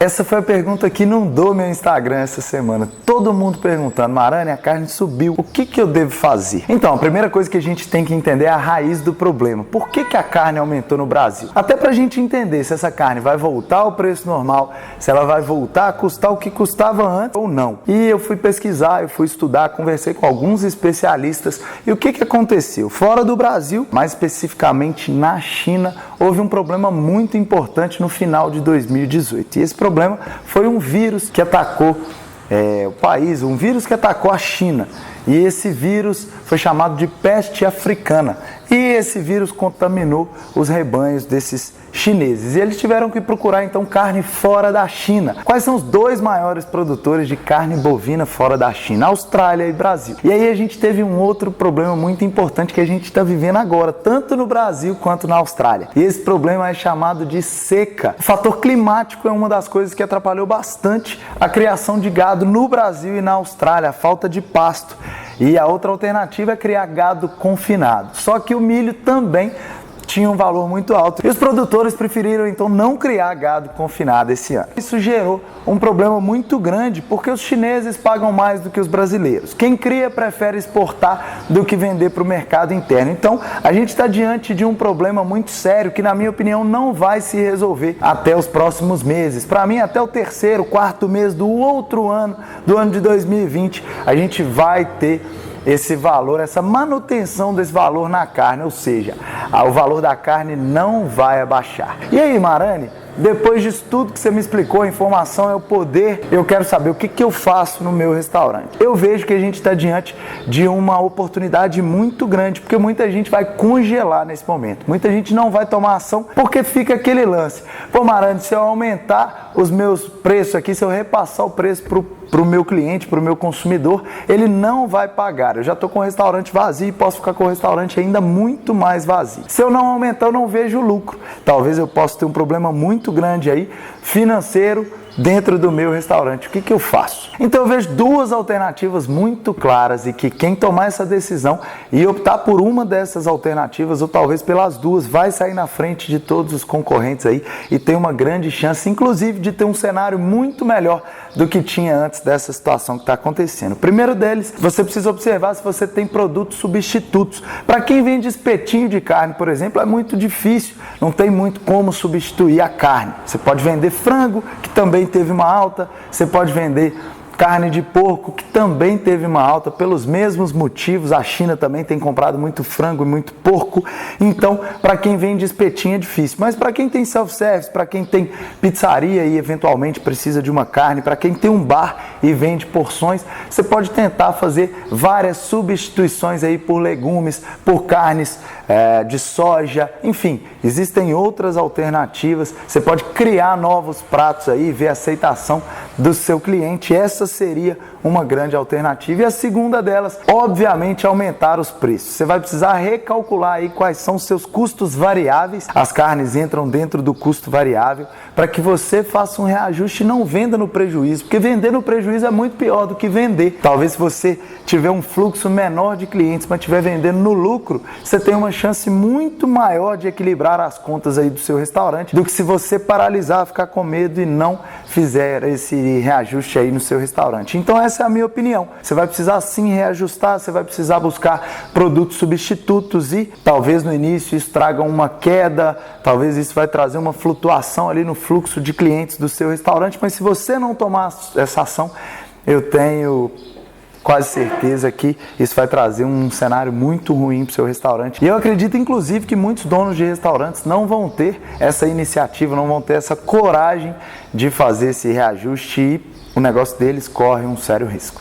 Essa foi a pergunta que inundou meu Instagram essa semana. Todo mundo perguntando: Marani, a carne subiu, o que eu devo fazer? Então, a primeira coisa que a gente tem que entender é a raiz do problema. Por que a carne aumentou no Brasil? Até pra gente entender se essa carne vai voltar ao preço normal, se ela vai voltar a custar o que custava antes ou não. E eu fui pesquisar, eu fui estudar, conversei com alguns especialistas. E o que aconteceu? Fora do Brasil, mais especificamente na China, houve um problema muito importante no final de 2018. E esse problema foi um vírus que atacou o país, um vírus que atacou a China. E esse vírus foi chamado de peste africana. E esse vírus contaminou os rebanhos desses chineses. E eles tiveram que procurar então carne fora da China. Quais são os dois maiores produtores de carne bovina fora da China? Austrália e Brasil. E aí a gente teve um outro problema muito importante que a gente está vivendo agora, tanto no Brasil quanto na Austrália. E esse problema é chamado de seca. O fator climático é uma das coisas que atrapalhou bastante a criação de gado no Brasil e na Austrália, a falta de pasto. E a outra alternativa é criar gado confinado. Só que o milho também tinha um valor muito alto. E os produtores preferiram então não criar gado confinado esse ano. Isso gerou um problema muito grande porque os chineses pagam mais do que os brasileiros. Quem cria prefere exportar do que vender para o mercado interno. Então a gente está diante de um problema muito sério que, na minha opinião, não vai se resolver até os próximos meses. Para mim, até o terceiro, quarto mês do outro ano, do ano de 2020, a gente vai ter esse valor, essa manutenção desse valor na carne, ou seja, o valor da carne não vai abaixar. E aí, Marani, depois disso tudo que você me explicou, a informação é o poder, eu quero saber o que eu faço no meu restaurante. Eu vejo que a gente está diante de uma oportunidade muito grande, porque muita gente vai congelar nesse momento. Muita gente não vai tomar ação porque fica aquele lance: pô, Marani, se eu aumentar os meus preços aqui, se eu repassar o preço para o meu cliente, para o meu consumidor, ele não vai pagar. Eu já estou com o restaurante vazio e posso ficar com o restaurante ainda muito mais vazio. Se eu não aumentar, eu não vejo lucro. Talvez eu possa ter um problema muito grande aí, financeiro, dentro do meu restaurante. O que eu faço? Então eu vejo duas alternativas muito claras e que quem tomar essa decisão e optar por uma dessas alternativas, ou talvez pelas duas, vai sair na frente de todos os concorrentes aí e tem uma grande chance, inclusive, de ter um cenário muito melhor do que tinha antes dessa situação que está acontecendo. O primeiro deles, você precisa observar se você tem produtos substitutos. Para quem vende espetinho de carne, por exemplo, é muito difícil, não tem muito como substituir a carne. Você pode vender frango, que também teve uma alta, você pode vender carne de porco, que também teve uma alta pelos mesmos motivos. A China também tem comprado muito frango e muito porco. Então, para quem vende espetinho é difícil. Mas para quem tem self-service, para quem tem pizzaria e eventualmente precisa de uma carne, para quem tem um bar e vende porções, você pode tentar fazer várias substituições aí por legumes, por carnes de soja, enfim, existem outras alternativas. Você pode criar novos pratos aí, ver a aceitação do seu cliente. Essa seria uma grande alternativa. E a segunda delas, obviamente, aumentar os preços. Você vai precisar recalcular aí quais são os seus custos variáveis. As carnes entram dentro do custo variável para que você faça um reajuste e não venda no prejuízo, porque vender no prejuízo é muito pior do que vender. Talvez se você tiver um fluxo menor de clientes, mas estiver vendendo no lucro, você tem uma chance muito maior de equilibrar as contas aí do seu restaurante do que se você paralisar, ficar com medo e não fizer esse reajuste aí no seu restaurante. Então essa é a minha opinião. Você vai precisar sim reajustar, você vai precisar buscar produtos substitutos e talvez no início isso traga uma queda, talvez isso vai trazer uma flutuação ali no fluxo de clientes do seu restaurante, mas se você não tomar essa ação, eu tenho quase certeza que isso vai trazer um cenário muito ruim para o seu restaurante. E eu acredito, inclusive, que muitos donos de restaurantes não vão ter essa iniciativa, não vão ter essa coragem de fazer esse reajuste e o negócio deles corre um sério risco.